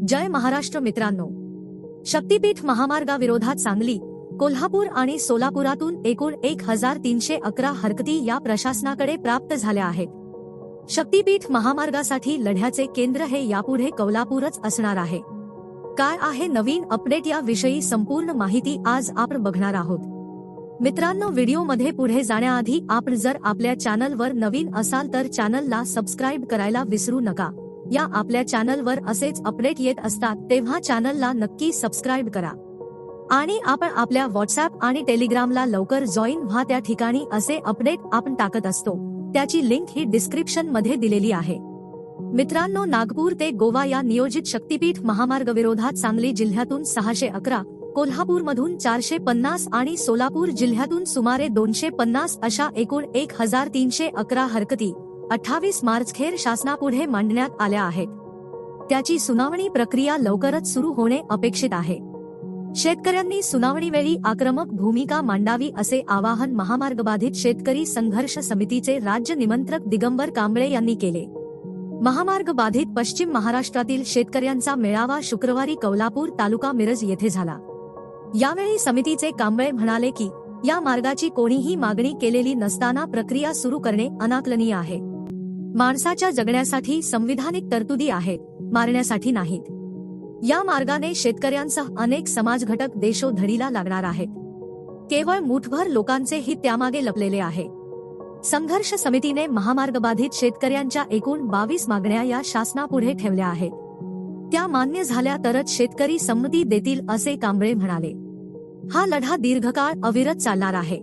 जय महाराष्ट्र मित्रांनो, शक्तीपीठ महामार्गाविरोधात सांगली, कोल्हापूर आणि सोलापुरातून एकूण 1311 हरकती या प्रशासनाकडे प्राप्त झाल्या आहेत. शक्तीपीठ महामार्गासाठी लढ्याचे केंद्र हे यापुढे कोल्हापूरच असणार आहे. काय आहे नवीन अपडेट या विषयी संपूर्ण माहिती आज आपण बघणार आहोत. मित्रांनो, व्हिडिओमध्ये पुढे जाण्याआधी आपण जर आपल्या चॅनलवर नवीन असाल तर चॅनलला सबस्क्राइब करायला विसरू नका. या आपल्या चॅनलवर असेच अपडेट येत असतात, तेव्हा चॅनलला नक्की सबस्क्राइब करा. आणि आपण आपल्या व्हॉट्सअप आणि टेलिग्रामला लवकर जॉईन व्हा. त्या ठिकाणी असे अपडेट आपण टाकत असतो, त्याची लिंक ही डिस्क्रिप्शन मध्ये दिलेली आहे. मित्रांनो, नागपूर ते गोवा या नियोजित शक्तीपीठ महामार्गाविरोधात सांगली जिल्ह्यातून 611, कोल्हापूरमधून 450 आणि सोलापूर जिल्ह्यातून सुमारे 250 अशा एकूण 1311 हरकती 28 मार्चखेर शासनापुढे मांडण्यात आल्या आहेत. त्याची सुनावणी प्रक्रिया लवकरच सुरू होणे अपेक्षित आहे. शेतकऱ्यांनी सुनावणीवेळी आक्रमक भूमिका मांडावी असे आवाहन महामार्गबाधित शेतकरी संघर्ष समितीचे राज्य निमंत्रक दिगंबर कांबळे यांनी केले. महामार्ग बाधित पश्चिम महाराष्ट्रातील शेतकऱ्यांचा मेळावा शुक्रवारी कोल्हापूर तालुका मिरज येथे झाला. यावेळी समितीचे कांबळे म्हणाले की या मार्गाची कोणीही मागणी केलेली नसताना प्रक्रिया सुरू करणे अनाकलनीय आहे. माणसाच्या जगण्यासाठी संविधानिक तरतुदी आहेत, मारण्यासाठी नाहीत. या मार्गाने शेतकऱ्यांसह अनेक समाजघटक देशोधडीला लागणार आहेत. केवळ मुठभर लोकांचे हित त्यामागे लपलेले आहे. संघर्ष समितीने महामार्गबाधित शेतकऱ्यांच्या एकूण 22 मागण्या या शासनापुढे ठेवल्या आहेत. त्या मान्य झाल्या तरच शेतकरी संमती देतील असे कांबळे म्हणाले. हा लढा दीर्घकाळ अविरत चालणार आहे.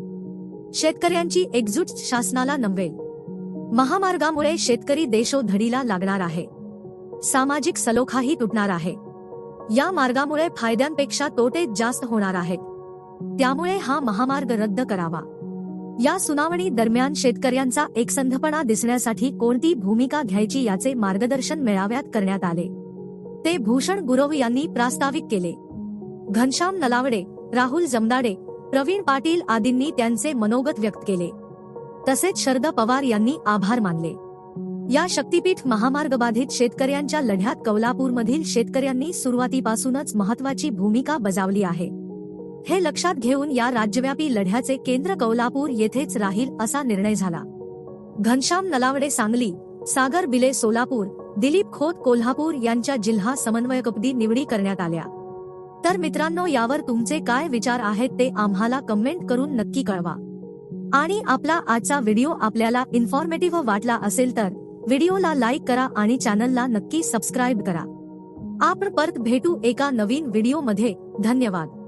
शेतकऱ्यांची एकजूट शासनाला नमवेल. महामार्गामुळे शेतकरी देशोधडीला लागणार आहे. सामाजिक सलोखाही तुटणार आहे. या मार्गामुळे फायद्यांपेक्षा तोटे जास्त होणार आहेत. त्यामुळे हा महामार्ग रद्द करावा. या सुनावणी दरम्यान शेतकऱ्यांचा एकसंधपणा दिसण्यासाठी कोणती भूमिका घ्यायची याचे मार्गदर्शन मेळाव्यात करण्यात आले. ते भूषण गुरव यांनी प्रास्ताविक केले. घनश्याम नलावडे, राहुल जमदाडे, प्रवीण पाटील आदींनी त्यांचे मनोगत व्यक्त केले. तसेच शरद पवार यांनी आभार मानले. या शक्तीपीठ महामार्गबाधित शेतकऱ्यांच्या लढ्यात कोल्हापूरमधील शेतकऱ्यांनी सुरुवातीपासूनच महत्त्वाची भूमिका बजावली आहे. हे लक्षात घेऊन या राज्यव्यापी लढ्याचे केंद्र कोल्हापूर येथेच राहील असा निर्णय झाला. घनश्याम नलावडे सांगली, सागर बिले सोलापूर, दिलीप खोत कोल्हापूर यांच्या जिल्हा समन्वयकपदी निवडी करण्यात आल्या. तर मित्रांनो, यावर तुमचे काय विचार आहेत ते आम्हाला कमेंट करून नक्की कळवा. आणि आपला आजचा व्हिडिओ आपल्याला इन्फॉर्मेटिव्ह वाटला असेल तर व्हिडिओला लाईक करा आणि चॅनलला नक्की सबस्क्राइब करा. आपण परत भेटू एका नवीन व्हिडिओमध्ये. धन्यवाद.